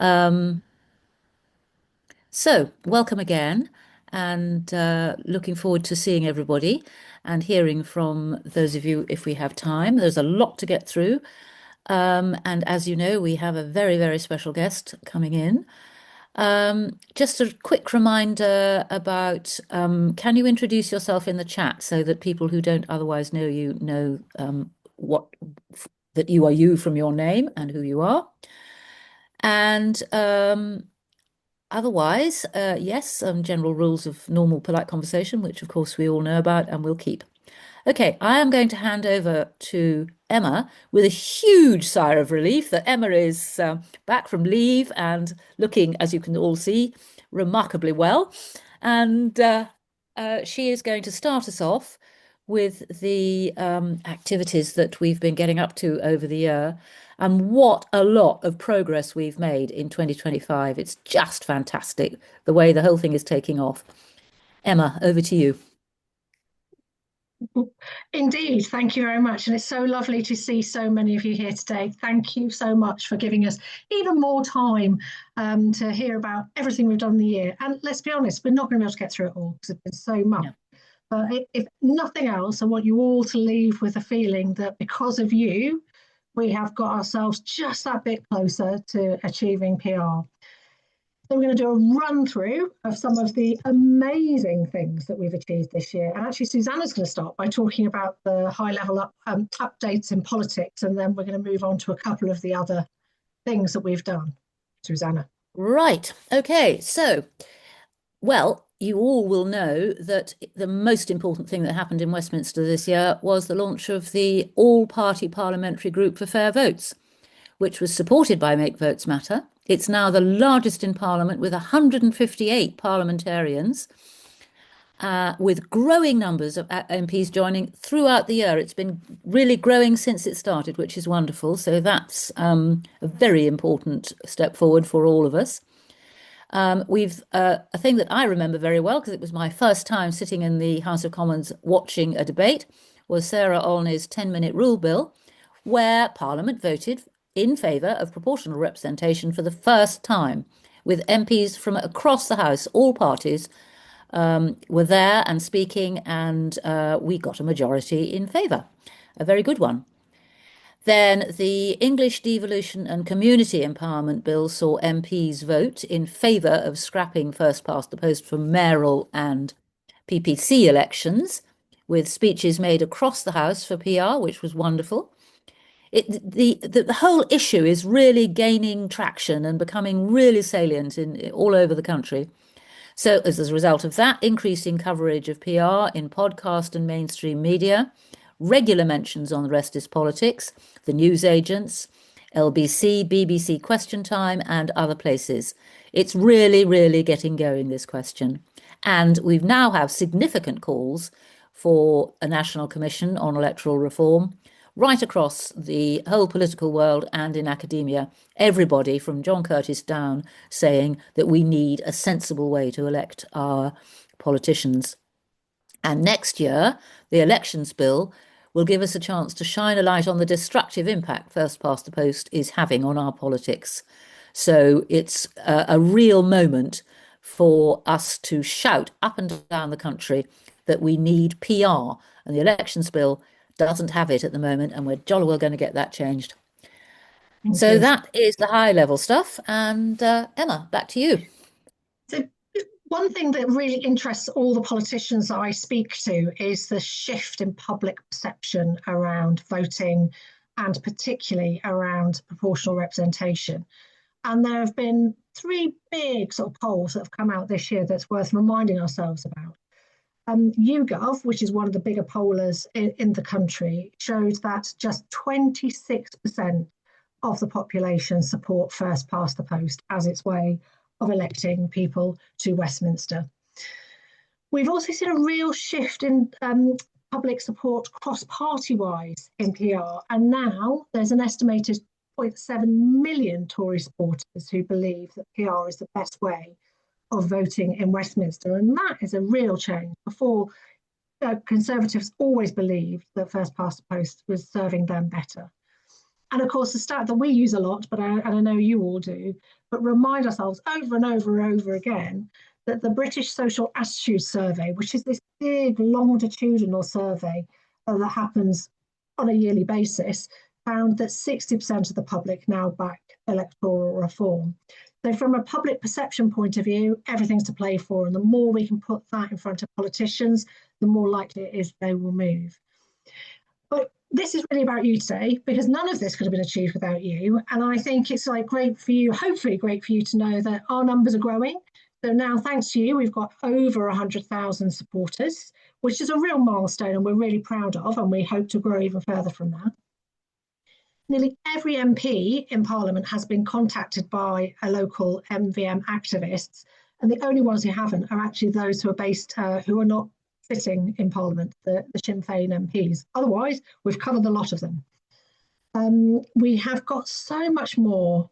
Um, so, welcome again, and looking forward to seeing everybody and hearing from those of you if we have time. There's a lot to get through. And as you know, we have a very, very special guest coming in. Just a quick reminder about can you introduce yourself in the chat so that people who don't otherwise know you know what that you are you from your name and who you are. And otherwise, yes, some general rules of normal polite conversation, which of course we all know about and will keep. Okay, I am going to hand over to Emma with a huge sigh of relief that Emma is back from leave and looking, as you can all see, remarkably well. And she is going to start us off with the activities that we've been getting up to over the year. And what a lot of progress we've made in 2025. It's just fantastic the way the whole thing is taking off. Emma, over to you. Indeed, thank you very much. And it's so lovely to see so many of you here today. Thank you so much for giving us even more time to hear about everything we've done in the year. And let's be honest, we're not going to be able to get through it all because there's been so much. No. But if nothing else, I want you all to leave with a feeling that because of you, we have got ourselves just that bit closer to achieving PR. So we're going to do a run through of some of the amazing things that we've achieved this year. And actually, Susanna's going to start by talking about the high level updates in politics, and then we're going to move on to a couple of the other things that we've done. Susanna. Right. Okay. So, well, you all will know that the most important thing that happened in Westminster this year was the launch of the all-party parliamentary group for fair votes, which was supported by Make Votes Matter. It's now the largest in Parliament with 158 parliamentarians, with growing numbers of MPs joining throughout the year. It's been really growing since it started, which is wonderful. So that's a very important step forward for all of us. We've a thing that I remember very well because it was my first time sitting in the House of Commons watching a debate was Sarah Olney's 10-minute rule bill, where Parliament voted in favour of proportional representation for the first time, with MPs from across the House, all parties, were there and speaking, and we got a majority in favour. A very good one. Then the English Devolution and Community Empowerment Bill saw MPs vote in favour of scrapping first past the post for mayoral and PPC elections, with speeches made across the House for PR, which was wonderful. The whole issue is really gaining traction and becoming really salient in all over the country. So, as a result of that, increasing coverage of PR in podcast and mainstream media, regular mentions on the rest is politics, the newsagents, LBC, BBC Question Time, and other places. It's really, really getting going, this question. And we now have significant calls for a national commission on electoral reform right across the whole political world and in academia, everybody from John Curtis down saying that we need a sensible way to elect our politicians. And next year, the elections bill will give us a chance to shine a light on the destructive impact first past the post is having on our politics. So it's a real moment for us to shout up and down the country that we need PR, and the elections bill doesn't have it at the moment, and we're jolly well going to get that changed. Thank So you. that is the high level stuff. And Emma, back to you. So one thing that really interests all the politicians that I speak to is the shift in public perception around voting and particularly around proportional representation. And there have been three big sort of polls that have come out this year that's worth reminding ourselves about. YouGov, which is one of the bigger pollers in the country, showed that just 26% of the population support first past the post as its way of electing people to Westminster. We've also seen a real shift in public support cross-party wise in PR, and now there's an estimated 0.7 million Tory supporters who believe that PR is the best way of voting in Westminster, and that is a real change. Before, Conservatives always believed that first past the post was serving them better. And of course, the stat that we use a lot, but I know you all do, but remind ourselves over and over and over again that the British Social Attitude Survey, which is this big longitudinal survey that happens on a yearly basis, found that 60% of the public now back electoral reform. So, from a public perception point of view, everything's to play for. And the more we can put that in front of politicians, the more likely it is they will move. But this is really about you today because none of this could have been achieved without you. And I think it's like great for you, hopefully great for you to know that our numbers are growing. So now, thanks to you, we've got over 100,000 supporters, which is a real milestone and we're really proud of. And we hope to grow even further from that. Nearly every MP in Parliament has been contacted by a local MVM activists, and the only ones who haven't are actually those who are based, who are not sitting in Parliament, the Sinn Féin MPs. Otherwise, we've covered a lot of them. We have got so much more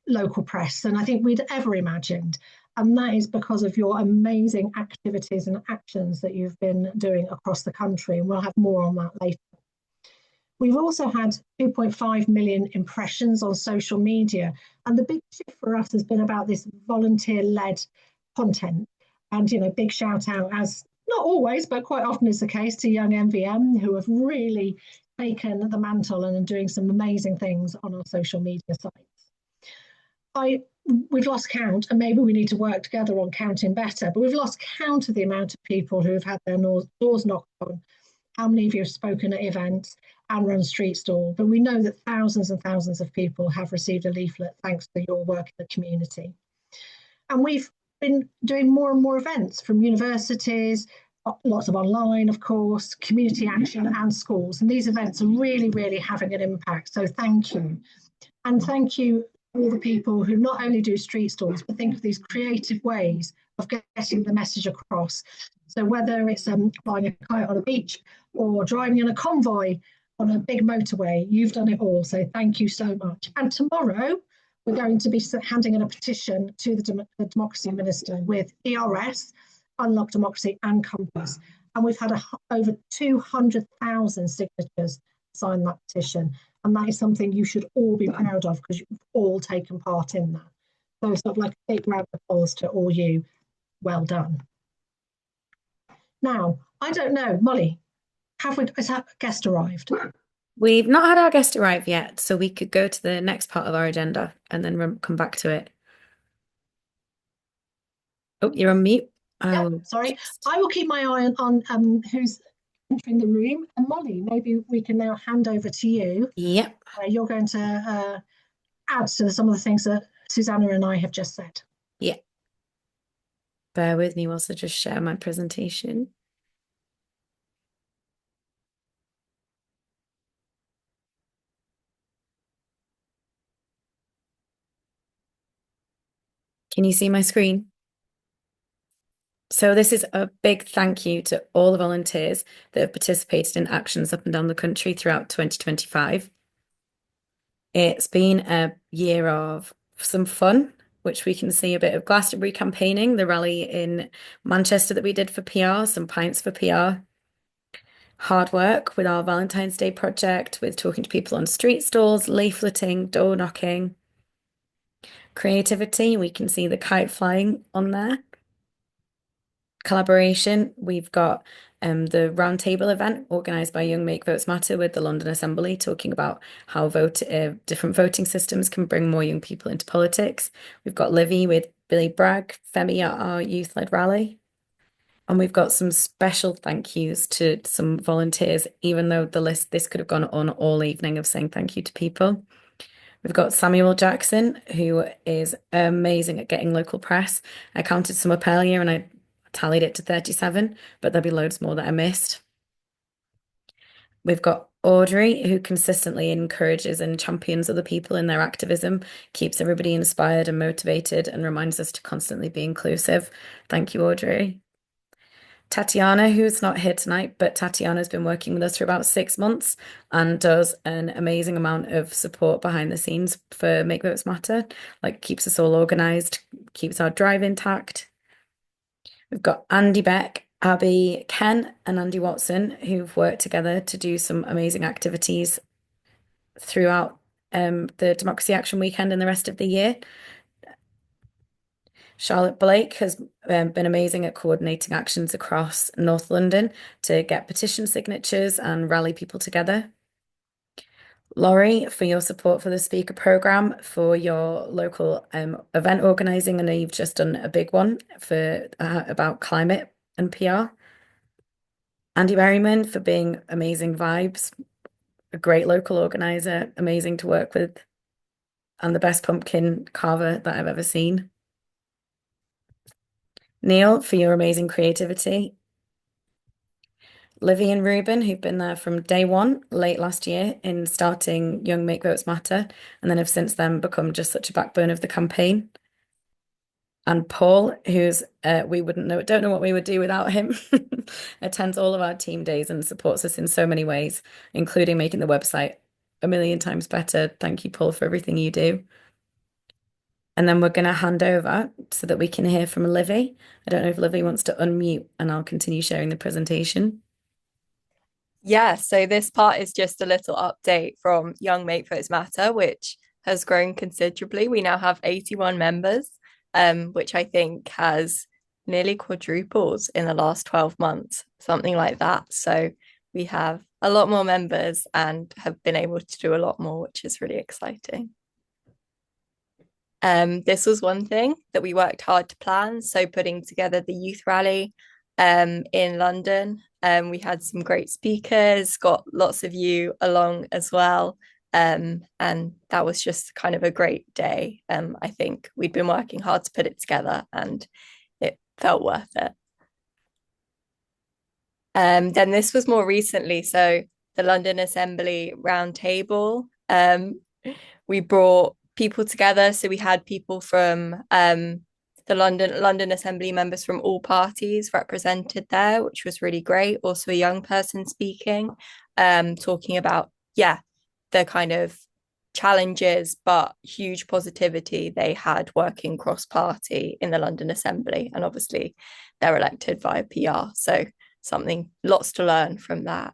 local press than I think we'd ever imagined. And that is because of your amazing activities and actions that you've been doing across the country. And we'll have more on that later. We've also had 2.5 million impressions on social media. And the big shift for us has been about this volunteer-led content. And, big shout out, as not always, but quite often is the case, to young MVM who have really taken the mantle and are doing some amazing things on our social media sites. We've lost count, and maybe we need to work together on counting better, but we've lost count of the amount of people who have had their doors knocked on, how many of you have spoken at events and run street stall, but we know that thousands and thousands of people have received a leaflet thanks to your work in the community. And we've been doing more and more events from universities, lots of online, of course, community action and schools. And these events are really, really having an impact. So thank you. And thank you to all the people who not only do street stalls, but think of these creative ways of getting the message across. So whether it's flying a kite on a beach or driving in a convoy on a big motorway, you've done it all. So thank you so much. And tomorrow, we're going to be handing in a petition to the Democracy Minister with ERS, Unlock Democracy and Compass. And we've had over 200,000 signatures sign that petition. And that is something you should all be proud of because you've all taken part in that. So it's sort of like a big round of applause to all you. Well done. Now, I don't know, Molly, has that guest arrived? We've not had our guest arrive yet, so we could go to the next part of our agenda and then come back to it. Oh, you're on mute. Sorry. I will keep my eye on who's entering the room. And Molly, maybe we can now hand over to you. Yep. You're going to add to some of the things that Susanna and I have just said. Yeah. Bear with me whilst I just share my presentation. Can you see my screen? So this is a big thank you to all the volunteers that have participated in actions up and down the country throughout 2025. It's been a year of some fun, which we can see a bit of Glastonbury campaigning, the rally in Manchester that we did for PR, some pints for PR. Hard work with our Valentine's Day project, with talking to people on street stalls, leafleting, door knocking. Creativity, we can see the kite flying on there. Collaboration, we've got the roundtable event organised by Young Make Votes Matter with the London Assembly, talking about how different voting systems can bring more young people into politics. We've got Livy with Billy Bragg, Femi at our youth-led rally. And we've got some special thank yous to some volunteers, even though this could have gone on all evening of saying thank you to people. We've got Samuel Jackson, who is amazing at getting local press. I counted some up earlier and I tallied it to 37, but there'll be loads more that I missed. We've got Audrey, who consistently encourages and champions other people in their activism, keeps everybody inspired and motivated, and reminds us to constantly be inclusive. Thank you, Audrey. Tatiana, who's not here tonight, but Tatiana's been working with us for about 6 months and does an amazing amount of support behind the scenes for Make Votes Matter, like keeps us all organised, keeps our drive intact. We've got Andy Beck, Abby, Ken, and Andy Watson, who've worked together to do some amazing activities throughout the Democracy Action Weekend and the rest of the year. Charlotte Blake has been amazing at coordinating actions across North London to get petition signatures and rally people together. Laurie, for your support for the speaker program, for your local event organising. I know you've just done a big one for about climate and PR. Andy Berryman for being amazing vibes, a great local organizer, amazing to work with, and the best pumpkin carver that I've ever seen. Neil, for your amazing creativity. Livy and Ruben, who've been there from day one, late last year, in starting Young Make Votes Matter, and then have since then become just such a backbone of the campaign. And Paul, who's we don't know what we would do without him, attends all of our team days and supports us in so many ways, including making the website a million times better. Thank you, Paul, for everything you do. And then we're going to hand over so that we can hear from Livy. I don't know if Livy wants to unmute, and I'll continue sharing the presentation. Yeah, so this part is just a little update from Young Make Votes Matter, which has grown considerably. We now have 81 members, which I think has nearly quadrupled in the last 12 months, something like that. So we have a lot more members and have been able to do a lot more, which is really exciting. This was one thing that we worked hard to plan. So putting together the youth rally in London. We had some great speakers, got lots of you along as well. And that was just kind of a great day. I think we'd been working hard to put it together and it felt worth it. Then this was more recently. So the London Assembly Roundtable, we brought people together. So we had people from the London Assembly members from all parties represented there, which was really great. Also a young person speaking, talking about, the kind of challenges, but huge positivity they had working cross-party in the London Assembly. And obviously they're elected via PR. So lots to learn from that.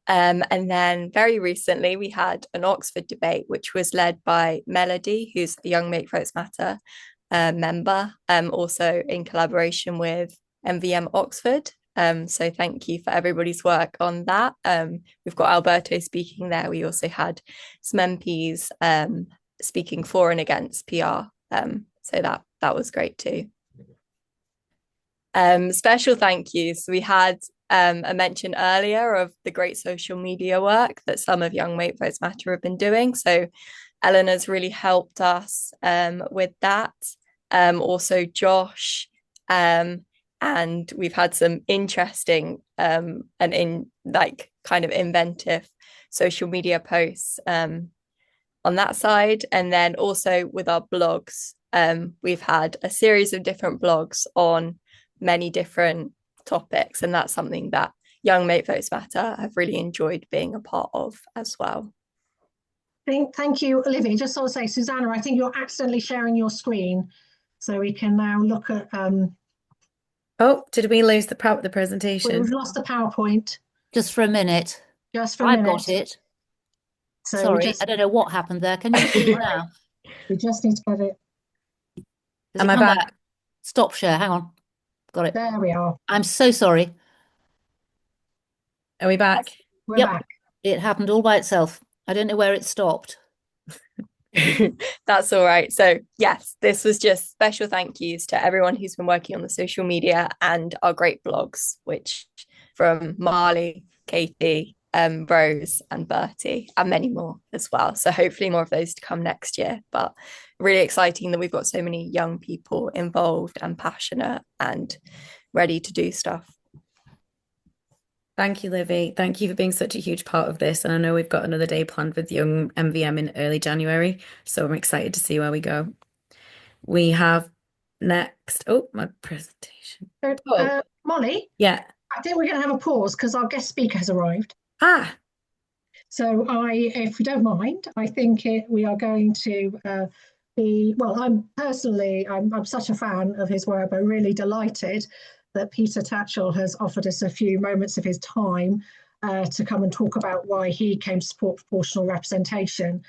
And then very recently we had an Oxford debate, which was led by Melody, who's the Young Make Votes Matter member, also in collaboration with MVM Oxford. So thank you for everybody's work on that. We've got Alberto speaking there. We also had some MPs speaking for and against PR. So that was great too. Special thank yous. We had a mention earlier of the great social media work that some of Young Make Votes Matter have been doing. So Eleanor's really helped us with that. Also Josh, and we've had some interesting and kind of inventive social media posts on that side. And then also with our blogs, we've had a series of different blogs on many different topics, and that's something that Young Make Votes Matter have really enjoyed being a part of as well. Thank you, Olivia. Just want to say, Susanna, I think you're accidentally sharing your screen, so we can now look at. Oh, did we lose the presentation? We've lost the PowerPoint. Just for a minute. Just for a minute. I've got it. So sorry, I don't know what happened there. Can you see it now? We just need to get it. Am I back? Stop share. Hang on. Got it. There we are. I'm so sorry. Are we back? We're back. It happened all by itself. I don't know where it stopped. That's all right. So yes, this was just special thank yous to everyone who's been working on the social media and our great blogs, which from Marley, Katie, Rose and Bertie, and many more as well. So hopefully more of those to come next year. But really exciting that we've got so many young people involved and passionate and ready to do stuff. Thank you, Livy. Thank you for being such a huge part of this. And I know we've got another day planned with Young MVM in early January. So I'm excited to see where we go. We have next. Oh, my presentation. Molly? Yeah. I think we're going to have a pause because our guest speaker has arrived. So if we don't mind, I think we are going to I'm such a fan of his work, but really delighted that Peter Tatchell has offered us a few moments of his time to come and talk about why he came to support proportional representation.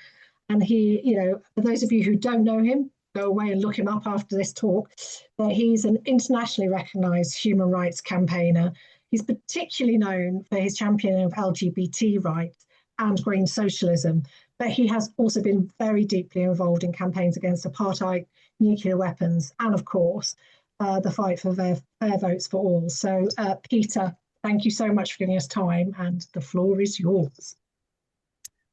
And he, for those of you who don't know him, go away and look him up after this talk, that he's an internationally recognised human rights campaigner. He's particularly known for his championing of LGBT rights and green socialism, but he has also been very deeply involved in campaigns against apartheid, nuclear weapons, and of course, the fight for fair votes for all. So, Peter, thank you so much for giving us time, and the floor is yours.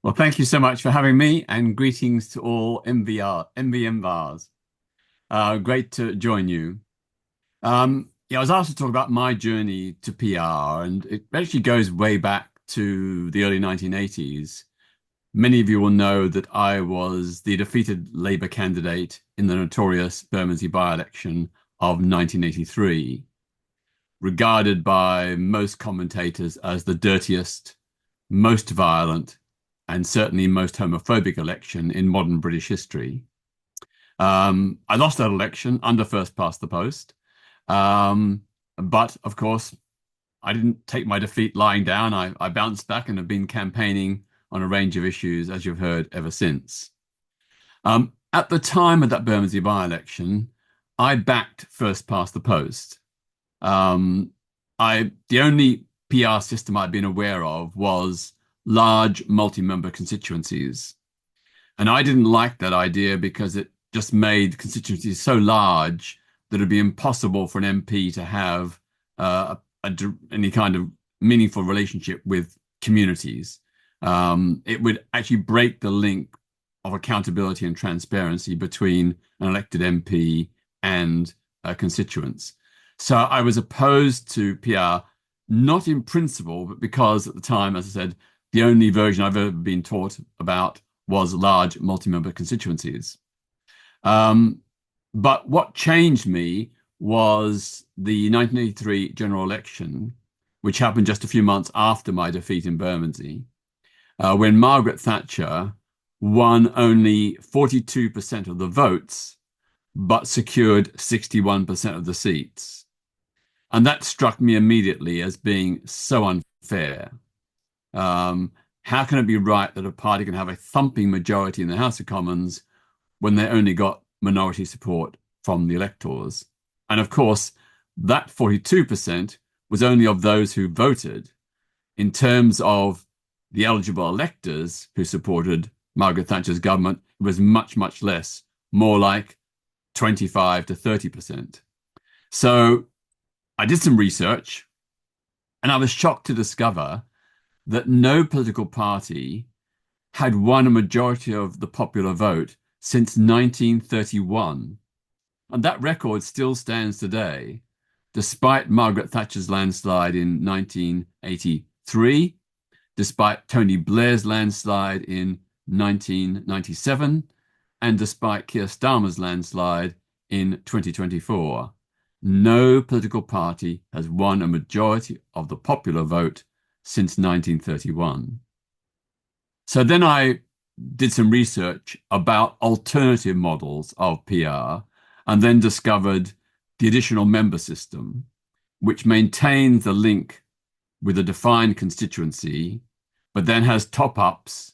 Well, thank you so much for having me, and greetings to all MVMVARs. Great to join you. Yeah, I was asked to talk about my journey to PR, and it actually goes way back to the early 1980s. Many of you will know that I was the defeated Labour candidate in the notorious Bermondsey by-election of 1983, regarded by most commentators as the dirtiest, most violent, and certainly most homophobic election in modern British history. I lost that election under first past the post. But of course, I didn't take my defeat lying down. I bounced back and have been campaigning on a range of issues, as you've heard, ever since. At the time of that Bermondsey by-election, I backed first past the post. The only PR system I'd been aware of was large multi-member constituencies. And I didn't like that idea because it just made constituencies so large that it'd be impossible for an MP to have any kind of meaningful relationship with communities. It would actually break the link of accountability and transparency between an elected MP and constituents. So I was opposed to PR, not in principle, but because at the time, as I said, the only version I've ever been taught about was large multi-member constituencies. But what changed me was the 1983 general election, which happened just a few months after my defeat in Bermondsey, when Margaret Thatcher won only 42% of the votes, but secured 61% of the seats. And that struck me immediately as being so unfair. How can it be right that a party can have a thumping majority in the House of Commons when they only got minority support from the electors? And of course, that 42% was only of those who voted. In terms of the eligible electors who supported Margaret Thatcher's government, it was much, much less, more like 25 to 30%. So I did some research, and I was shocked to discover that no political party had won a majority of the popular vote since 1931. And that record still stands today, despite Margaret Thatcher's landslide in 1983, despite Tony Blair's landslide in 1997, and despite Keir Starmer's landslide in 2024. No political party has won a majority of the popular vote since 1931. So then I did some research about alternative models of PR and then discovered the additional member system, which maintains the link with a defined constituency, but then has top-ups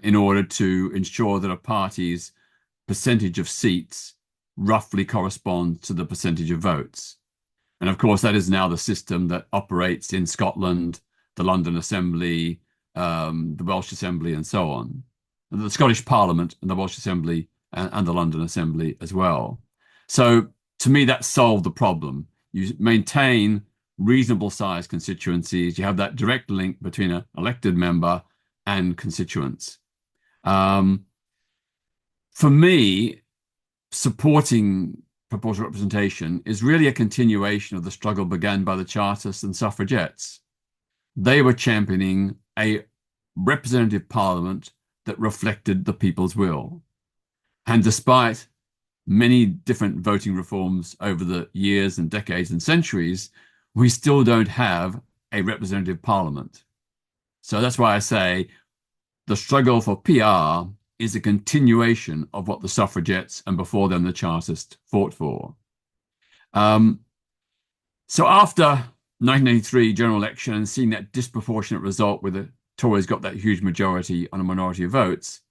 in order to ensure that a party's percentage of seats roughly corresponds to the percentage of votes. And of course, that is now the system that operates in Scotland, the London Assembly, the Welsh Assembly, and so on. The Scottish Parliament and the Welsh Assembly and the London Assembly as well. So to me, that solved the problem. You maintain reasonable sized constituencies. You have that direct link between an elected member and constituents. For me, supporting proportional representation is really a continuation of the struggle began by the Chartists and suffragettes. They were championing a representative parliament that reflected the people's will. And despite many different voting reforms over the years and decades and centuries, we still don't have a representative parliament. So that's why I say the struggle for PR is a continuation of what the suffragettes and before them the Chartists fought for. So after 1983 general election and seeing that disproportionate result where the Tories got that huge majority on a minority of votes,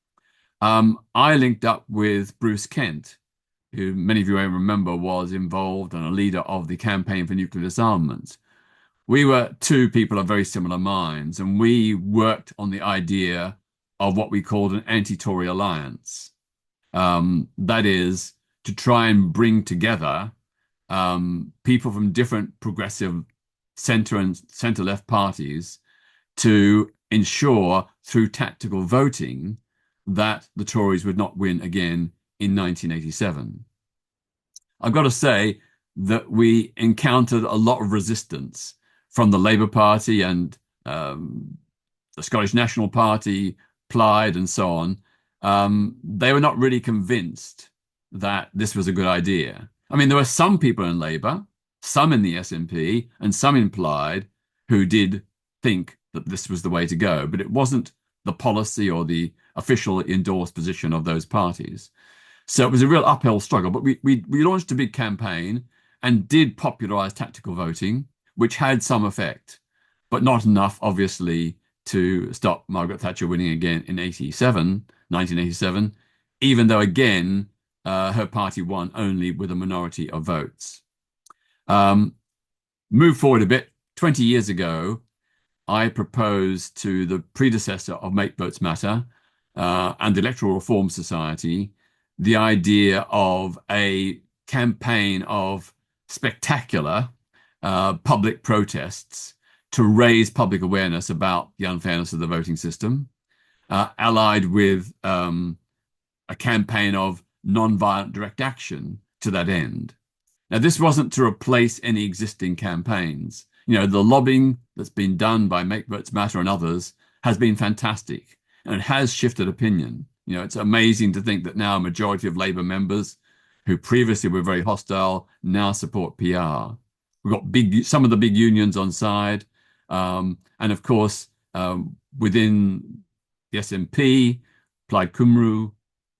I linked up with Bruce Kent, who many of you may remember was involved and a leader of the campaign for nuclear disarmament. We were two people of very similar minds, and we worked on the idea of what we called an anti-Tory alliance. That is to try and bring together people from different progressive centre and centre-left parties to ensure through tactical voting that the Tories would not win again in 1987. I've got to say that we encountered a lot of resistance from the Labour Party and the Scottish National Party, Plaid, and so on. They were not really convinced that this was a good idea. I mean, there were some people in Labour, some in the SNP, and some in Plaid who did think that this was the way to go, but it wasn't the policy or the official endorsed position of those parties. So it was a real uphill struggle. But we launched a big campaign and did popularize tactical voting, which had some effect, but not enough, obviously, to stop Margaret Thatcher winning again in 1987, even though, again, her party won only with a minority of votes. Move forward a bit. 20 years ago, I proposed to the predecessor of Make Votes Matter and the Electoral Reform Society the idea of a campaign of spectacular public protests to raise public awareness about the unfairness of the voting system, allied with a campaign of non-violent direct action to that end. Now, this wasn't to replace any existing campaigns. You know, the lobbying that's been done by Make Votes Matter and others has been fantastic, and it has shifted opinion. You know, it's amazing to think that now a majority of Labour members who previously were very hostile now support PR. We've got some of the big unions on side, and of course, within the SNP, Plaid Cymru,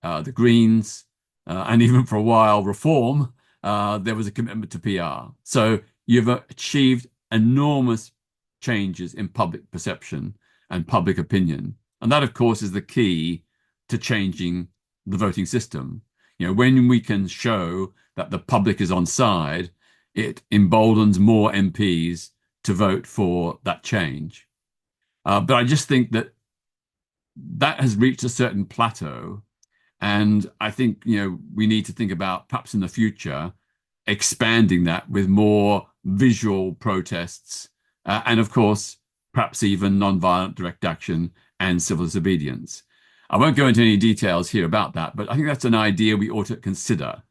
the Greens, and even for a while, Reform, there was a commitment to PR. So you've achieved enormous changes in public perception and public opinion. And that, of course, is the key to changing the voting system. You know, when we can show that the public is on side, it emboldens more MPs to vote for that change. But I just think that that has reached a certain plateau. And I think, you know, we need to think about perhaps in the future expanding that with more visual protests and, of course, perhaps even non-violent direct action and civil disobedience. I won't go into any details here about that, but I think that's an idea we ought to consider.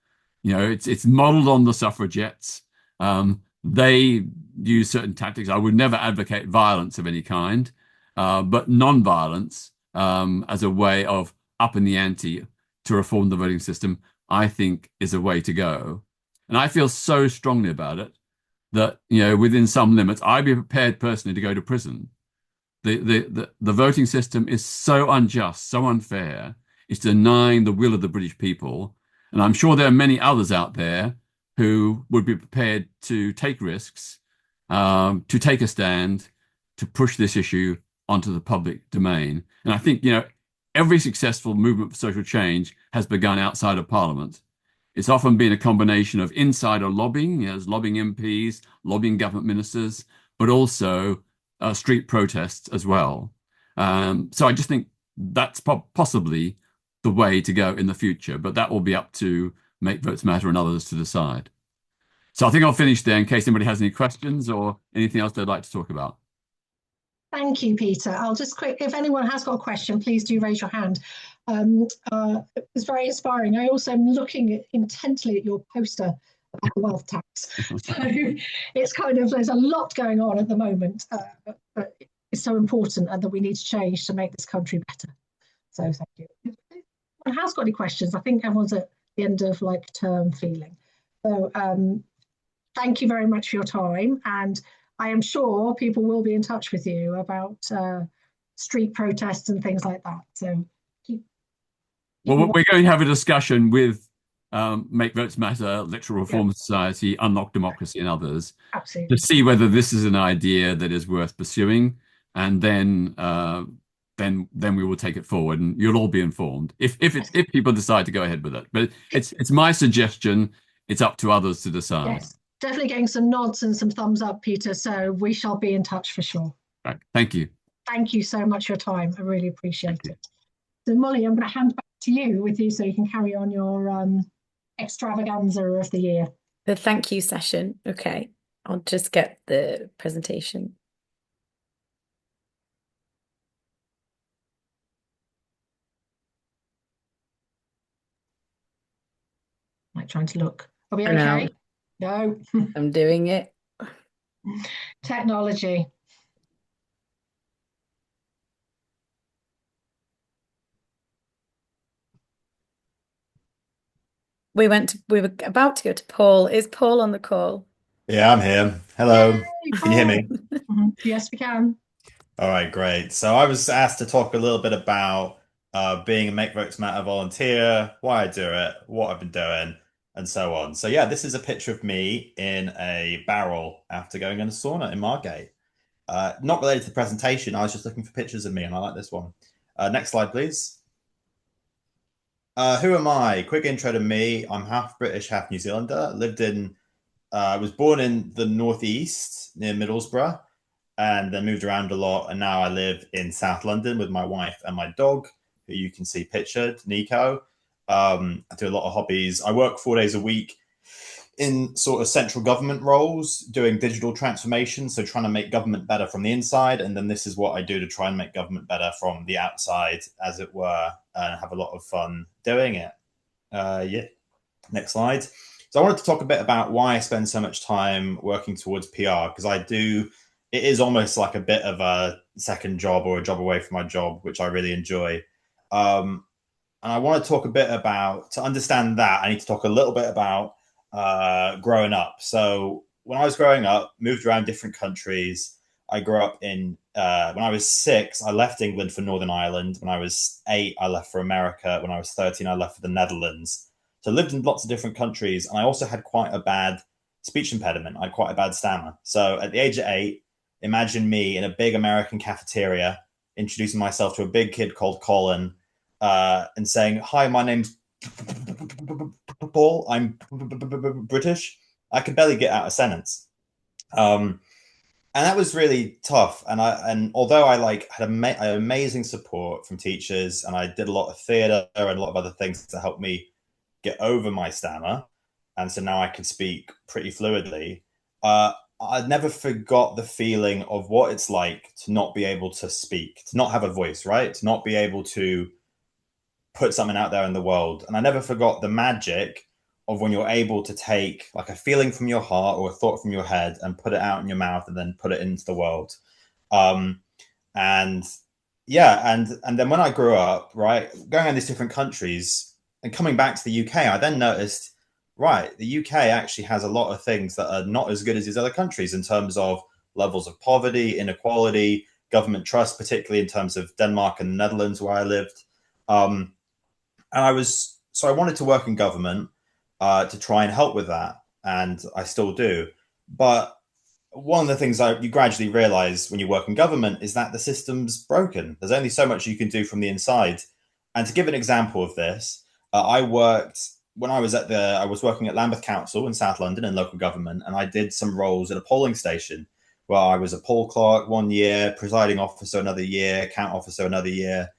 You know, it's modeled on the suffragettes. They use certain tactics. I would never advocate violence of any kind, but non-violence as a way of upping the ante to reform the voting system, I think is a way to go. And I feel so strongly about it that, you know, within some limits, I'd be prepared personally to go to prison. The voting system is so unjust, so unfair. It's denying the will of the British people. And I'm sure there are many others out there who would be prepared to take risks, to take a stand, to push this issue onto the public domain. And I think, you know, every successful movement for social change has begun outside of Parliament. It's often been a combination of insider lobbying, you know, lobbying MPs, lobbying government ministers, but also street protests as well. So I just think that's possibly the way to go in the future, but that will be up to Make Votes Matter and others to decide. So I think I'll finish there in case anybody has any questions or anything else they'd like to talk about. Thank you, Peter. I'll just quick, if anyone has got a question, please do raise your hand. It was very inspiring. I also am looking intently at your poster about the wealth tax. So it's kind of, there's a lot going on at the moment, but it's so important and that we need to change to make this country better. So thank you. If anyone has got any questions, I think everyone's at the end of like term feeling. So thank you very much for your time. And I am sure people will be in touch with you about street protests and things like that. So, well, we're going to have a discussion with Make Votes Matter, Electoral Reform Society, Unlock Democracy, and others absolutely to see whether this is an idea that is worth pursuing, and then then we will take it forward, and you'll all be informed if people decide to go ahead with it. But it's my suggestion. It's up to others to decide. Yes, definitely getting some nods and some thumbs up, Peter. So we shall be in touch for sure. Right. Thank you. Thank you so much for your time. I really appreciate it. So Molly, I'm going to hand back to you so you can carry on your extravaganza of the year. The thank you session. Okay, I'll just get the presentation. Like trying to look. Are we okay? No. I'm doing it. Technology. We were about to go to Paul. Is Paul on the call? Yeah, I'm here. Hello. Yay, Can you hear me? Yes, we can. All right, great. So I was asked to talk a little bit about being a Make Votes Matter volunteer, why I do it, what I've been doing, and so on. So yeah, this is a picture of me in a barrel after going in a sauna in Margate. Not related to the presentation. I was just looking for pictures of me, and I like this one. Next slide, please. Who am I? Quick intro to me. I'm half British, half New Zealander. Was born in the northeast near Middlesbrough, and then moved around a lot. And now I live in South London with my wife and my dog, who you can see pictured, Nico. I do a lot of hobbies. I work 4 days a week in sort of central government roles, doing digital transformation, so trying to make government better from the inside. And then this is what I do to try and make government better from the outside, as it were, and have a lot of fun doing it. Yeah. Next slide. So I wanted to talk a bit about why I spend so much time working towards PR, because it is almost like a bit of a second job or a job away from my job, which I really enjoy. And I want to talk a bit to understand that, I need to talk a little bit about growing up. So when I was growing up, moved around different countries. I grew up when I was 6, I left England for Northern Ireland. When I was 8, I left for America. When I was 13, I left for the Netherlands. So I lived in lots of different countries, and I also had quite a bad speech impediment. I had quite a bad stammer. So at the age of 8, imagine me in a big American cafeteria, introducing myself to a big kid called Colin, and saying, "Hi, my name's Paul. I'm British." I could barely get out a sentence. And that was really tough. And although I had amazing support from teachers, and I did a lot of theatre and a lot of other things to help me get over my stammer, and so now I can speak pretty fluidly. I never forgot the feeling of what it's like to not be able to speak, to not have a voice, right? To not be able to put something out there in the world. And I never forgot the magic of when you're able to take like a feeling from your heart or a thought from your head and put it out in your mouth and then put it into the world. And then when I grew up, right, going in these different countries and coming back to the UK, I then noticed, right, the UK actually has a lot of things that are not as good as these other countries in terms of levels of poverty, inequality, government trust, particularly in terms of Denmark and the Netherlands where I lived. So I wanted to work in government to try and help with that, and I still do. But one of the things you gradually realize when you work in government is that the system's broken. There's only so much you can do from the inside. And to give an example of this, I was working at Lambeth Council in South London in local government, and I did some roles at a polling station where I was a poll clerk 1 year, presiding officer another year, count officer another year.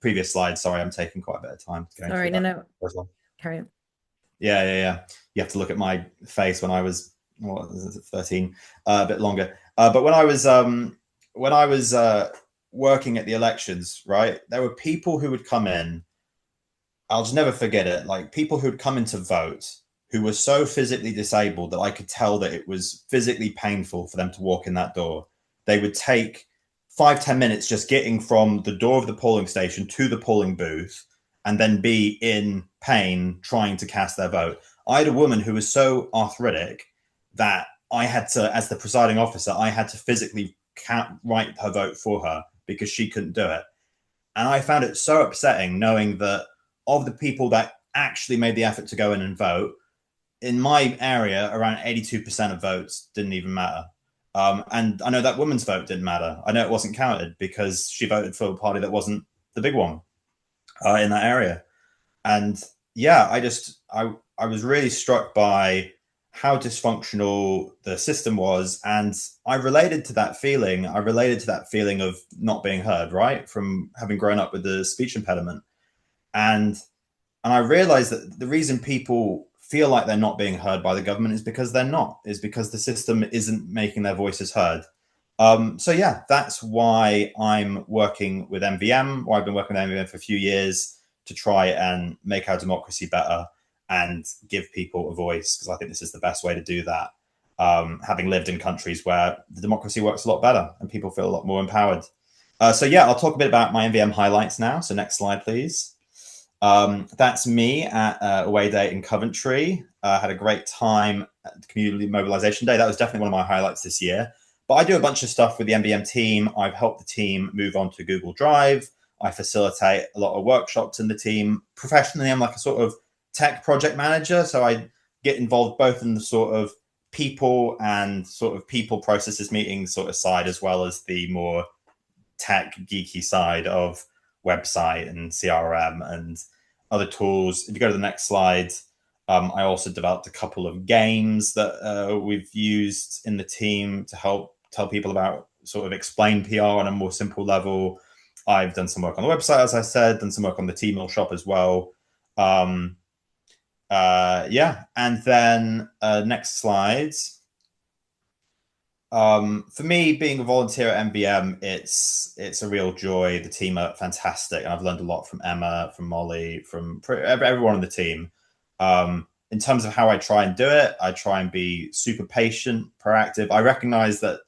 Previous slide. Sorry, I'm taking quite a bit of time. Sorry, no. Carry on. Yeah. You have to look at my face when I was 13, a bit longer. But when I was working at the elections, right, there were people who would come in. I'll just never forget it. Like people who would come in to vote who were so physically disabled that I could tell that it was physically painful for them to walk in that door. They would take 5-10 minutes just getting from the door of the polling station to the polling booth and then be in pain trying to cast their vote. I had a woman who was so arthritic that I had to, as the presiding officer, I had to physically write her vote for her because she couldn't do it. And I found it so upsetting knowing that of the people that actually made the effort to go in and vote, in my area, around 82% of votes didn't even matter. And I know that woman's vote didn't matter. I know it wasn't counted because she voted for a party that wasn't the big one in that area. And yeah, I was really struck by how dysfunctional the system was, and I related to that feeling. I related to that feeling of not being heard, right, from having grown up with the speech impediment. And I realized that the reason people feel like they're not being heard by the government is because they're not, is because the system isn't making their voices heard. So yeah, that's why I'm working with MVM, or I've been working with MVM for a few years to try and make our democracy better and give people a voice, because I think this is the best way to do that. Having lived in countries where the democracy works a lot better and people feel a lot more empowered. So yeah, I'll talk a bit about my MVM highlights now. So next slide, please. That's me at Away Day in Coventry. Had a great time at the Community Mobilisation Day. That was definitely one of my highlights this year. But I do a bunch of stuff with the MVM team. I've helped the team move on to Google Drive. I facilitate a lot of workshops in the team. Professionally, I'm like a sort of tech project manager. So I get involved both in the sort of people and sort of people processes meetings sort of side, as well as the more tech geeky side of website and CRM and other tools. If you go to the next slide, I also developed a couple of games that we've used in the team to help tell people about, sort of explain PR on a more simple level. I've done some work on the website, as I said, done some work on the T-Mill shop as well. Yeah, and then next slide. For me, being a volunteer at MVM, it's a real joy. The team are fantastic, and I've learned a lot from Emma, from Molly, from everyone on the team. In terms of how I try and do it, I try and be super patient, proactive. I recognize that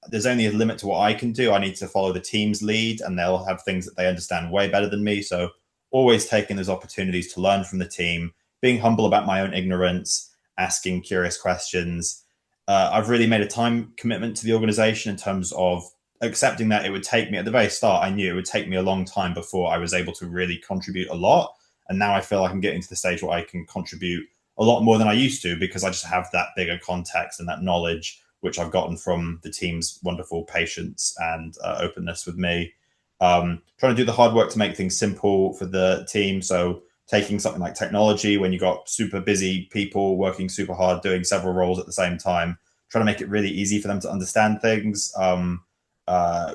there's only a limit to what I can do. I need to follow the team's lead, and they'll have things that they understand way better than me. So always taking those opportunities to learn from the team, being humble about my own ignorance, asking curious questions. I've really made a time commitment to the organization in terms of accepting that it would take me, at the very start, I knew it would take me a long time before I was able to really contribute a lot. And now I feel like I'm getting to the stage where I can contribute a lot more than I used to, because I just have that bigger context and that knowledge, which I've gotten from the team's wonderful patience and openness with me. Trying to do the hard work to make things simple for the team. So taking something like technology, when you've got super busy people working super hard, doing several roles at the same time, trying to make it really easy for them to understand things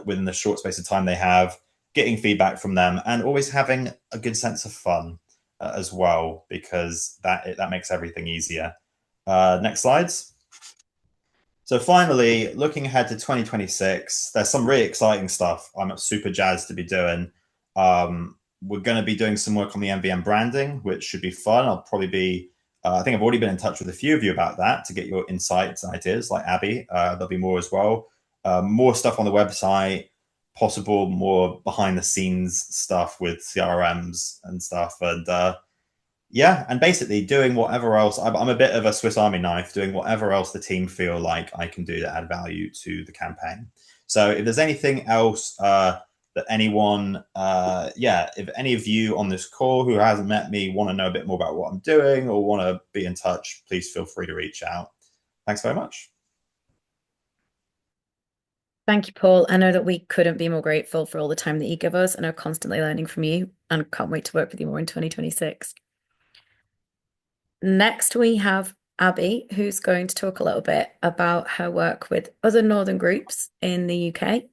within the short space of time they have, getting feedback from them, and always having a good sense of fun as well, because that makes everything easier. Next slides. So finally, looking ahead to 2026, there's some really exciting stuff I'm super jazzed to be doing. We're going to be doing some work on the MVM branding, which should be fun. I'll probably be, I think I've already been in touch with a few of you about that to get your insights and ideas, like Abby. There'll be more as well. More stuff on the website, possible more behind the scenes stuff with CRMs and stuff. And yeah, and basically doing whatever else. I'm a bit of a Swiss Army knife, doing whatever else the team feel like I can do to add value to the campaign. So if there's anything else that anyone, if any of you on this call who hasn't met me want to know a bit more about what I'm doing or want to be in touch, please feel free to reach out. Thanks very much. Thank you, Paul. I know that we couldn't be more grateful for all the time that you give us and are constantly learning from you, and can't wait to work with you more in 2026. Next, we have Abby, who's going to talk a little bit about her work with other Northern groups in the UK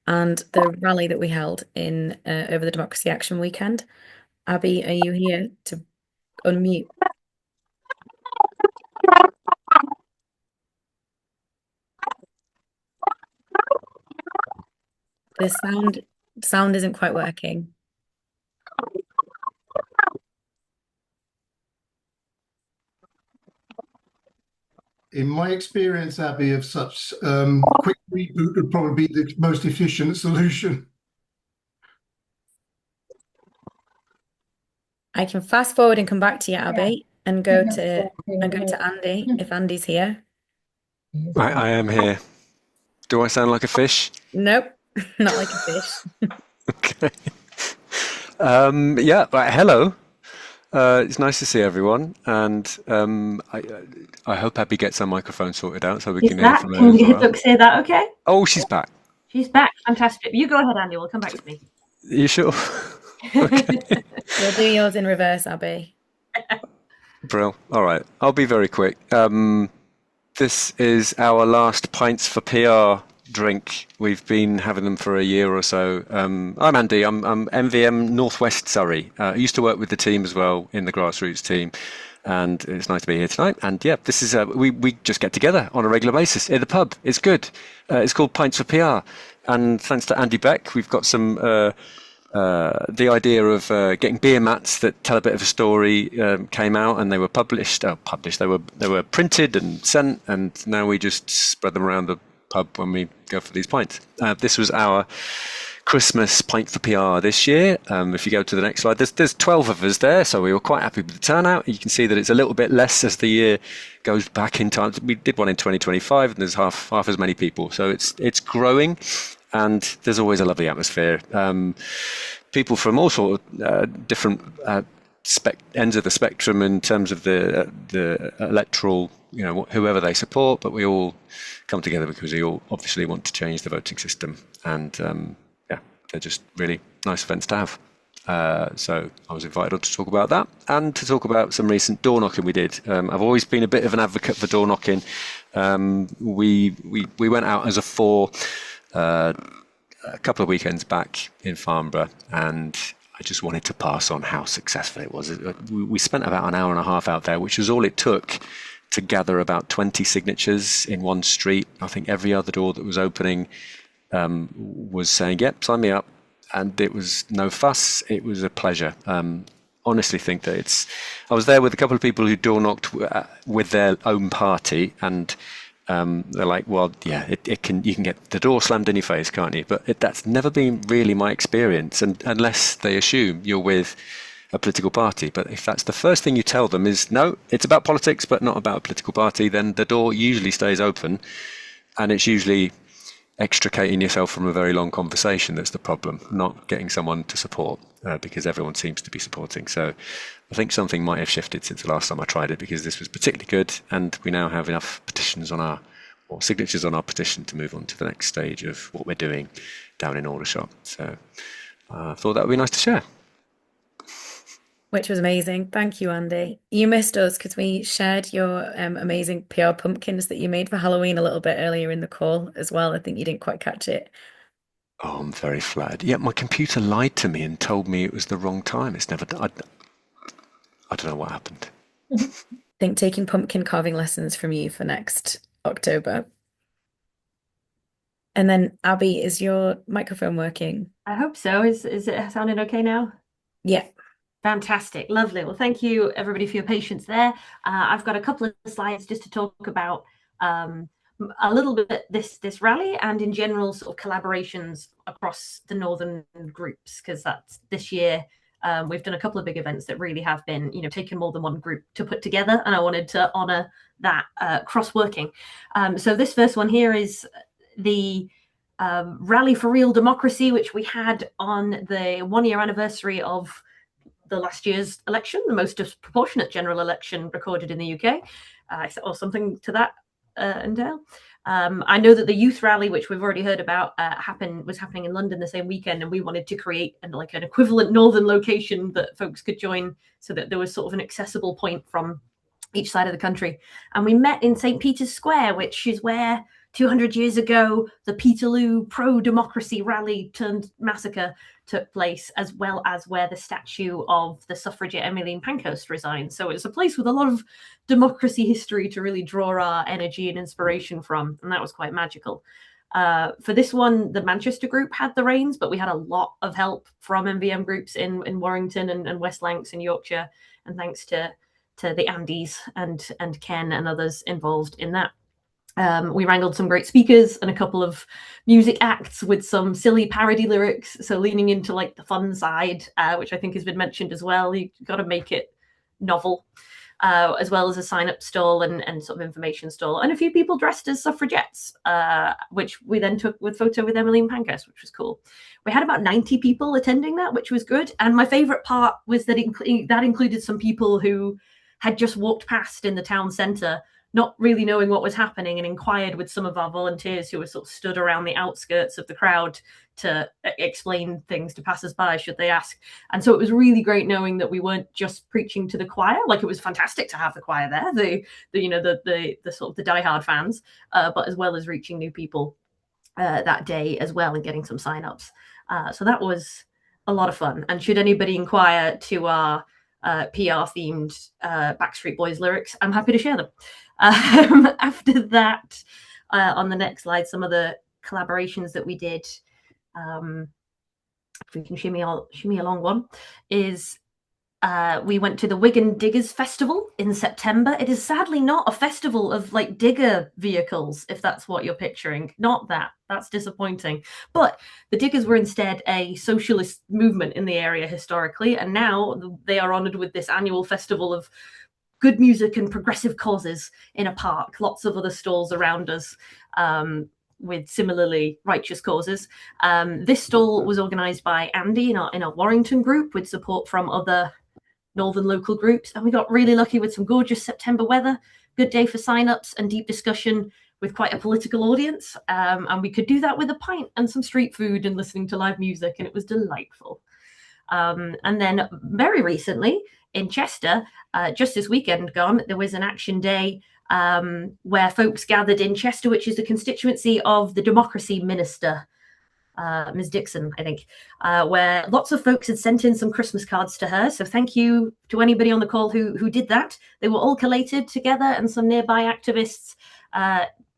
and the rally that we held in over the Democracy Action weekend. Abby, are you here to unmute? The sound isn't quite working. In my experience, Abby, of such quick reboot would probably be the most efficient solution. I can fast forward and come back to you, Abby, and go to Andy if Andy's here. I am here. Do I sound like a fish? Nope, not like a fish. Okay. Yeah, right, hello. It's nice to see everyone, and I hope Abby gets her microphone sorted out so we Is can hear that? from her Can as you well. look say that? Okay. Oh, she's back. She's back. Fantastic. You go ahead, Andy. We'll come back to me. Are you sure? Okay. We'll do yours in reverse, Abby. Brill. All right. I'll be very quick. This is our last Pints for PR drink. We've been having them for a year or so. I'm Andy. I'm MVM Northwest Surrey. I used to work with the team as well in the grassroots team, and it's nice to be here tonight. And yeah, this is we just get together on a regular basis in the pub. It's good. It's called Pints for PR, and thanks to Andy Beck, we've got some. The idea of getting beer mats that tell a bit of a story came out, and they were published. They were printed and sent, and now we just spread them around the pub when we go for these pints. This was our Christmas pint for PR this year. If you go to the next slide, there's 12 of us there, so we were quite happy with the turnout. You can see that it's a little bit less as the year goes back in time. We did one in 2025, and there's half as many people, so it's growing. And there's always a lovely atmosphere. People from all sorts of different ends of the spectrum in terms of the electoral, whoever they support, but we all come together because we all obviously want to change the voting system. And yeah, they're just really nice events to have. So I was invited on to talk about that and to talk about some recent door knocking we did. I've always been a bit of an advocate for door knocking. We went out as a four. A couple of weekends back in Farnborough, and I just wanted to pass on how successful it was. We spent about an hour and a half out there, which was all it took to gather about 20 signatures in one street. I think every other door that was opening was saying, yep, sign me up. And it was no fuss. It was a pleasure. Honestly think that I was there with a couple of people who door knocked with their own party, and they're like, well, yeah, you can get the door slammed in your face, can't you? But that's never been really my experience, and unless they assume you're with a political party. But if that's the first thing you tell them is, no, it's about politics, but not about a political party, then the door usually stays open, and it's usually extricating yourself from a very long conversation that's the problem, not getting someone to support, because everyone seems to be supporting. So I think something might have shifted since the last time I tried it, because this was particularly good, and we now have enough signatures on our petition to move on to the next stage of what we're doing down in Aldershot. So I thought that would be nice to share. Which was amazing. Thank you, Andy. You missed us because we shared your amazing PR pumpkins that you made for Halloween a little bit earlier in the call as well. I think you didn't quite catch it. Oh, I'm very flattered. Yeah, my computer lied to me and told me it was the wrong time. It's never done. I don't know what happened. I think taking pumpkin carving lessons from you for next October. And then, Abby, is your microphone working? I hope so. Is it sounding okay now? Yeah. Fantastic. Lovely. Well, thank you, everybody, for your patience there. I've got a couple of slides just to talk about a little bit this rally and in general sort of collaborations across the northern groups, because that's this year. We've done a couple of big events that really have been, taken more than one group to put together, and I wanted to honour that cross-working. So this first one here is the Rally for Real Democracy, which we had on the 1-year anniversary of the last year's election, the most disproportionate general election recorded in the UK, or something to that entail. I know that the youth rally, which we've already heard about, was happening in London the same weekend, and we wanted to create an equivalent northern location that folks could join, so that there was sort of an accessible point from each side of the country. And we met in St. Peter's Square, which is where 200 years ago the Peterloo pro-democracy rally turned massacre took place, as well as where the statue of the suffragette Emmeline Pankhurst resigned. So it's a place with a lot of democracy history to really draw our energy and inspiration from, and that was quite magical. For this one, the Manchester group had the reins, but we had a lot of help from MVM groups in Warrington and West Lancs in Yorkshire, and thanks to the Andys and Ken and others involved in that. We wrangled some great speakers and a couple of music acts with some silly parody lyrics, so leaning into the fun side, which I think has been mentioned as well. You've got to make it novel. as well as a sign-up stall and sort of information stall, and a few people dressed as suffragettes, which we then took with photo with Emmeline Pankhurst, which was cool. We had about 90 people attending that, which was good. And my favourite part was that that included some people who had just walked past in the town centre, not really knowing what was happening, and inquired with some of our volunteers who were sort of stood around the outskirts of the crowd to explain things to passers-by should they ask. And so it was really great knowing that we weren't just preaching to the choir. Like, it was fantastic to have the choir there, the sort of the diehard fans, but as well as reaching new people that day as well, and getting some sign-ups. So that was a lot of fun. And should anybody inquire to our PR-themed Backstreet Boys lyrics, I'm happy to share them. After that, on the next slide, some of the collaborations that we did, if we can shimmy along one, is we went to the Wigan Diggers Festival in September. It is sadly not a festival of like digger vehicles, if that's what you're picturing. Not that. That's disappointing. But the Diggers were instead a socialist movement in the area historically, and now they are honoured with this annual festival of good music and progressive causes in a park. Lots of other stalls around us with similarly righteous causes. This stall was organised by Andy in our Warrington group with support from other northern local groups, and we got really lucky with some gorgeous September weather, good day for sign-ups and deep discussion with quite a political audience, and we could do that with a pint and some street food and listening to live music, and it was delightful. And then very recently in Chester, just this weekend gone, there was an action day where folks gathered in Chester, which is the constituency of the Democracy Minister, Ms. Dixon, I think, where lots of folks had sent in some Christmas cards to her. So thank you to anybody on the call who did that. They were all collated together, and some nearby activists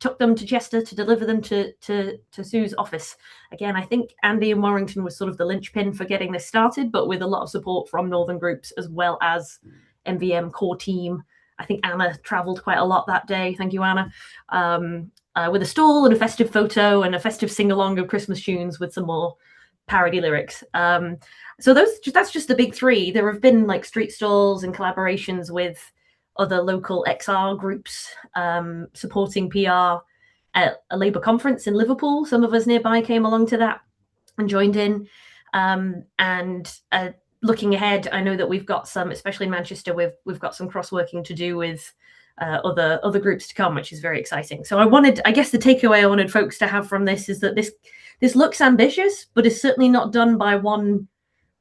took them to Chester to deliver them to Sue's office. Again, I think Andy in Warrington was sort of the linchpin for getting this started, but with a lot of support from northern groups as well as MVM core team. I think Anna travelled quite a lot that day. Thank you, Anna. With a stall and a festive photo and a festive sing-along of Christmas tunes with some more parody lyrics. So that's just the big three. There have been like street stalls and collaborations with other local XR groups supporting PR at a Labour conference in Liverpool. Some of us nearby came along to that and joined in. Looking ahead, I know that we've got some, especially in Manchester, we've got some cross-working to do with other groups to come, which is very exciting. So I guess the takeaway I wanted folks to have from this is that this looks ambitious, but is certainly not done by one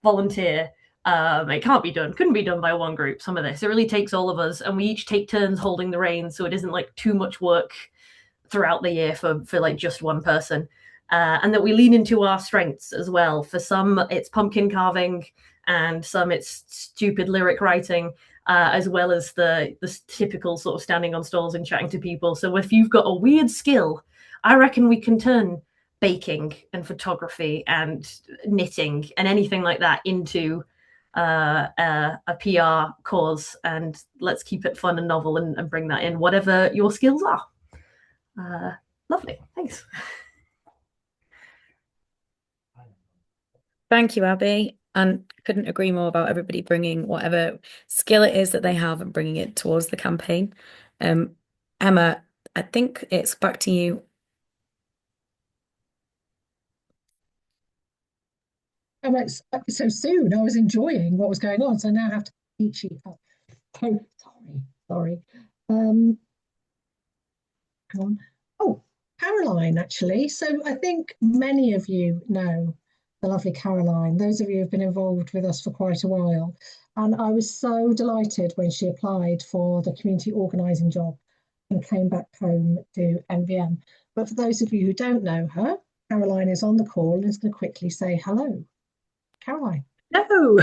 volunteer. It couldn't be done by one group, some of this. It really takes all of us, and we each take turns holding the reins, so it isn't like too much work throughout the year for like just one person. And that we lean into our strengths as well. For some, it's pumpkin carving, and some it's stupid lyric writing, as well as the typical sort of standing on stalls and chatting to people. So if you've got a weird skill, I reckon we can turn baking and photography and knitting and anything like that into a PR cause, and let's keep it fun and novel and bring that in, whatever your skills are. Lovely, thanks. Thank you, Abby. And couldn't agree more about everybody bringing whatever skill it is that they have and bringing it towards the campaign. Emma, I think it's back to you. It's so soon. I was enjoying what was going on, so now I have to teach you. Oh, sorry. Hang on. Oh, Caroline, actually. So I think many of you know the lovely Caroline, those of you who've been involved with us for quite a while. And I was so delighted when she applied for the community organising job and came back home to MVM. But for those of you who don't know her, Caroline is on the call and is going to quickly say hello. Caroline. No,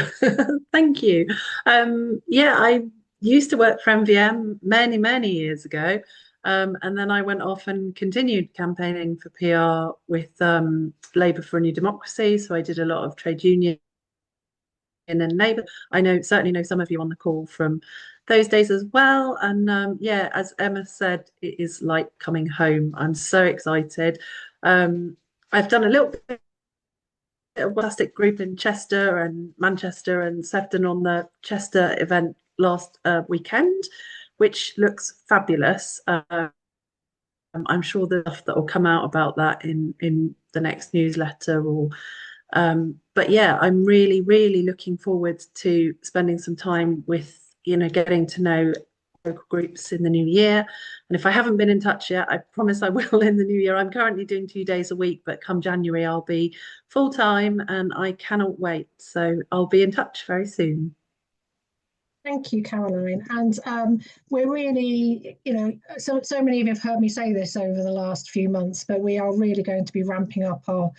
thank you. Yeah, I used to work for MVM many years ago. And then I went off and continued campaigning for PR with Labour for a New Democracy. So I did a lot of trade union and Labour. Certainly know some of you on the call from those days as well. And yeah, as Emma said, it is like coming home. I'm so excited. I've done a little bit of a fantastic group in Chester and Manchester and Sefton on the Chester event last weekend, which looks fabulous. I'm sure the stuff that will come out about that in the next newsletter or but yeah, I'm really, really looking forward to spending some time with, getting to know local groups in the new year. And if I haven't been in touch yet, I promise I will in the new year. I'm currently doing 2 days a week, but come January, I'll be full time and I cannot wait. So I'll be in touch very soon. Thank you, Caroline. And we're really, so many of you have heard me say this over the last few months, but we are really going to be ramping up our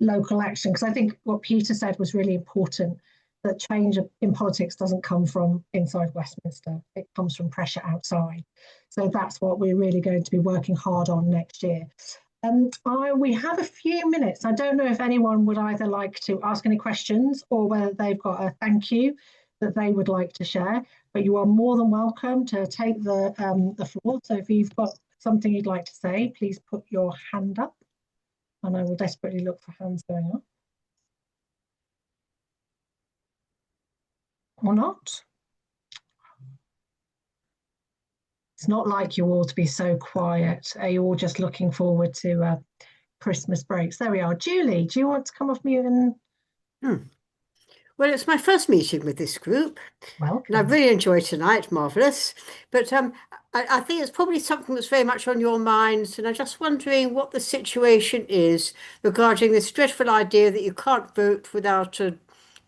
local action, because I think what Peter said was really important, that change in politics doesn't come from inside Westminster, it comes from pressure outside. So that's what we're really going to be working hard on next year. We have a few minutes. I don't know if anyone would either like to ask any questions or whether they've got a thank you that they would like to share, but you are more than welcome to take the floor. So if you've got something you'd like to say, please put your hand up and I will desperately look for hands going up. Or not. It's not like you all to be so quiet. Are you all just looking forward to Christmas breaks? There we are. Julie, do you want to come off mute and... Well, it's my first meeting with this group, Welcome. and I've really enjoyed tonight, marvellous. But I think it's probably something that's very much on your minds, and I'm just wondering what the situation is regarding this dreadful idea that you can't vote without a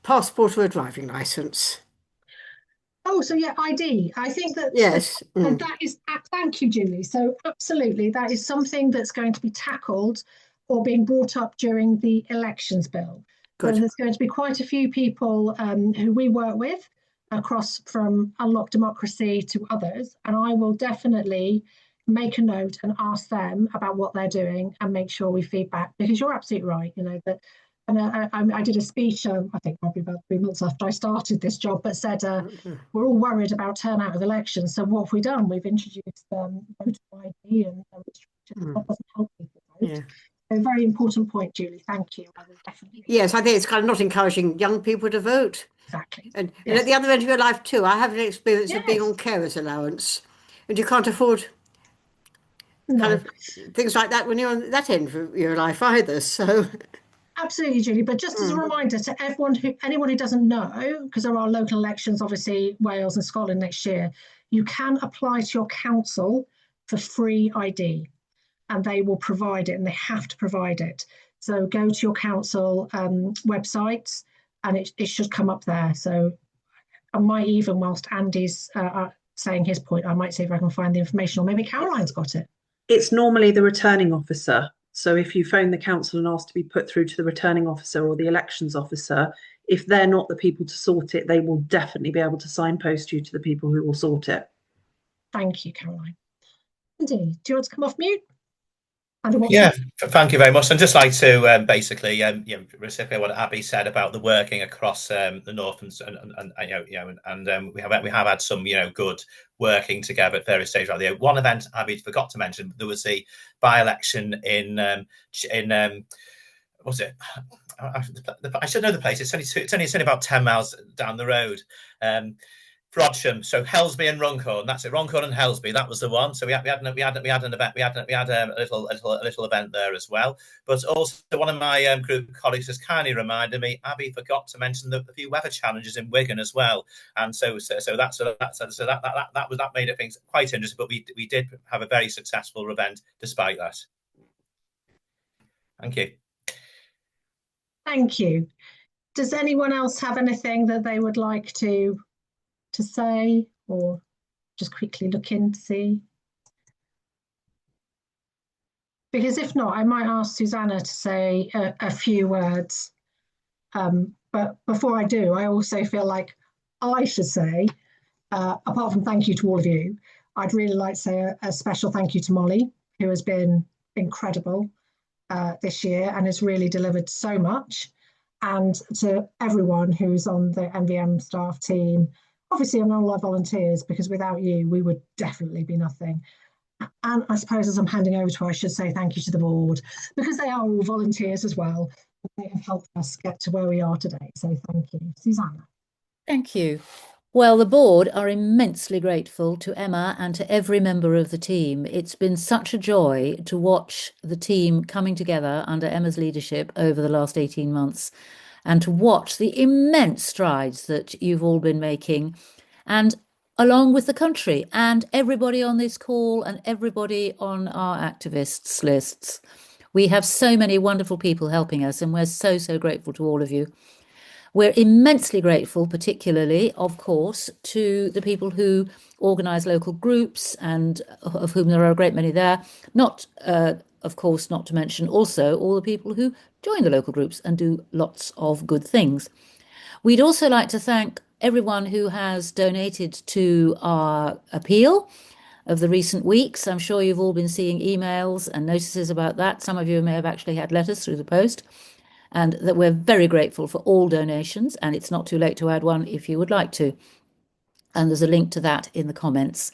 passport or a driving licence. Oh, so yeah, ID. I think that yes, and that is. Thank you, Julie. So absolutely, that is something that's going to be tackled or being brought up during the elections bill. So there's going to be quite a few people who we work with across from Unlock Democracy to others, and I will definitely make a note and ask them about what they're doing and make sure we feed back, because you're absolutely right. That. And I did a speech, I think probably about 3 months after I started this job, but said we're all worried about turnout of elections. So what have we done? We've introduced voter ID and that doesn't help people vote. Yeah. A very important point, Julie. Thank you. I will definitely. Yes, I think it's kind of not encouraging young people to vote. Exactly. And at the other end of your life too, I have an experience of being on carer's allowance, and you can't afford kind of things like that when you're on that end of your life either. So. Absolutely, Julie. But just as a reminder to anyone who doesn't know, because there are local elections, obviously Wales and Scotland next year, you can apply to your council for free ID, and they will provide it, and they have to provide it. So go to your council websites, and it should come up there. So I might even, whilst Andy's saying his point, I might see if I can find the information, or maybe Caroline's got it. It's normally the returning officer. So if you phone the council and ask to be put through to the returning officer or the elections officer, if they're not the people to sort it, they will definitely be able to signpost you to the people who will sort it. Thank you, Caroline. Andy, do you want to come off mute? Yeah, thank you very much. I'd just like to basically reciprocate what Abby said about the working across the north and we have had some good working together at various stages. Right, one event Abby forgot to mention, there was a by-election in what was it? I should know the place. It's only about 10 miles down the road. Frodsham, so Helsby and Runcorn. That's it. Runcorn and Helsby. That was the one. So we had an event. We had a little event there as well. But also one of my group colleagues has kindly reminded me. Abby forgot to mention the few weather challenges in Wigan as well. And so that made things quite interesting. But we did have a very successful event despite that. Thank you. Thank you. Does anyone else have anything that they would like to say, or just quickly look in to see? Because if not, I might ask Susanna to say a few words. But before I do, I also feel like I should say, apart from thank you to all of you, I'd really like to say a special thank you to Molly, who has been incredible this year and has really delivered so much, and to everyone who's on the MVM staff team, obviously and all our volunteers, because without you, we would definitely be nothing. And I suppose as I'm handing over to her, I should say thank you to the board, because they are all volunteers as well. They have helped us get to where we are today. So thank you. Susanna. Thank you. Well, the board are immensely grateful to Emma and to every member of the team. It's been such a joy to watch the team coming together under Emma's leadership over the last 18 months and to watch the immense strides that you've all been making, and along with the country and everybody on this call and everybody on our activists lists. We have so many wonderful people helping us, and we're so, so grateful to all of you. We're immensely grateful, particularly, of course, to the people who organise local groups, and of whom there are a great many there. Not, of course, not to mention also all the people who join the local groups and do lots of good things. We'd also like to thank everyone who has donated to our appeal of the recent weeks. I'm sure you've all been seeing emails and notices about that. Some of you may have actually had letters through the post, and that we're very grateful for all donations, and it's not too late to add one if you would like to. And there's a link to that in the comments.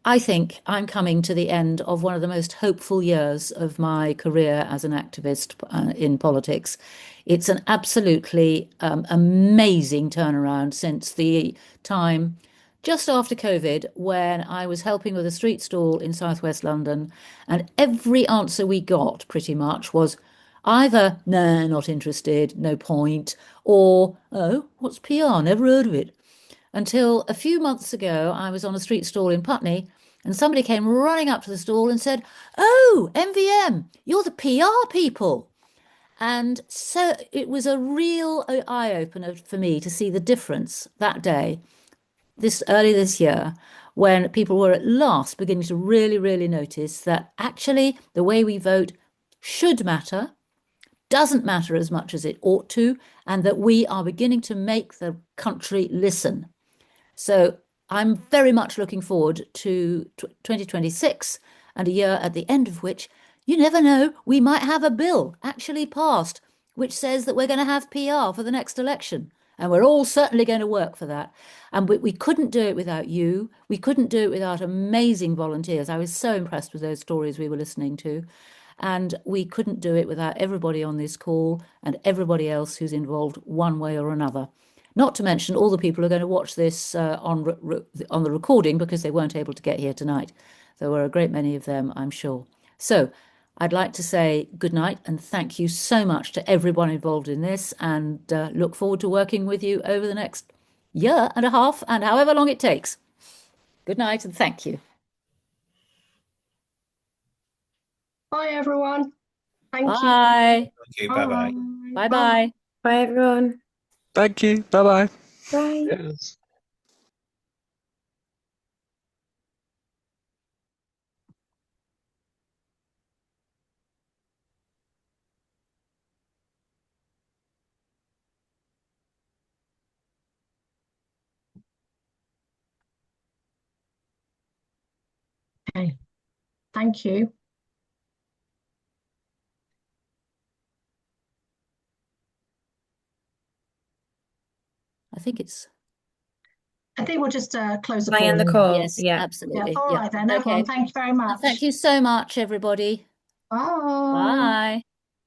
I think I'm coming to the end of one of the most hopeful years of my career as an activist in politics. It's an absolutely amazing turnaround since the time just after COVID, when I was helping with a street stall in southwest London, and every answer we got pretty much was either, nah, not interested, no point, or, oh, what's PR? Never heard of it. Until a few months ago, I was on a street stall in Putney, and somebody came running up to the stall and said, "Oh, MVM, you're the PR people." And so it was a real eye opener for me to see the difference that day, early this year, when people were at last beginning to really, really notice that actually the way we vote should matter, doesn't matter as much as it ought to, and that we are beginning to make the country listen. So I'm very much looking forward to 2026, and a year at the end of which, you never know, we might have a bill actually passed which says that we're going to have PR for the next election. And we're all certainly going to work for that. And we couldn't do it without you. We couldn't do it without amazing volunteers. I was so impressed with those stories we were listening to. And we couldn't do it without everybody on this call and everybody else who's involved one way or another. Not to mention all the people who are going to watch this on the recording because they weren't able to get here tonight. There were a great many of them, I'm sure. So I'd like to say good night and thank you so much to everyone involved in this, and look forward to working with you over the next year and a half and however long it takes. Good night and thank you. Bye, everyone. Thank you. Bye. Thank you. Bye-bye. Bye-bye. Bye, everyone. Thank you. Bye-bye. Bye. Yes. Okay. Thank you. I think it's... I think we'll just close the Can I call. end the call? Yes, Yeah. absolutely. All Yeah. right then, everyone. Okay. Thank you very much. Thank you so much, everybody. Bye. Bye.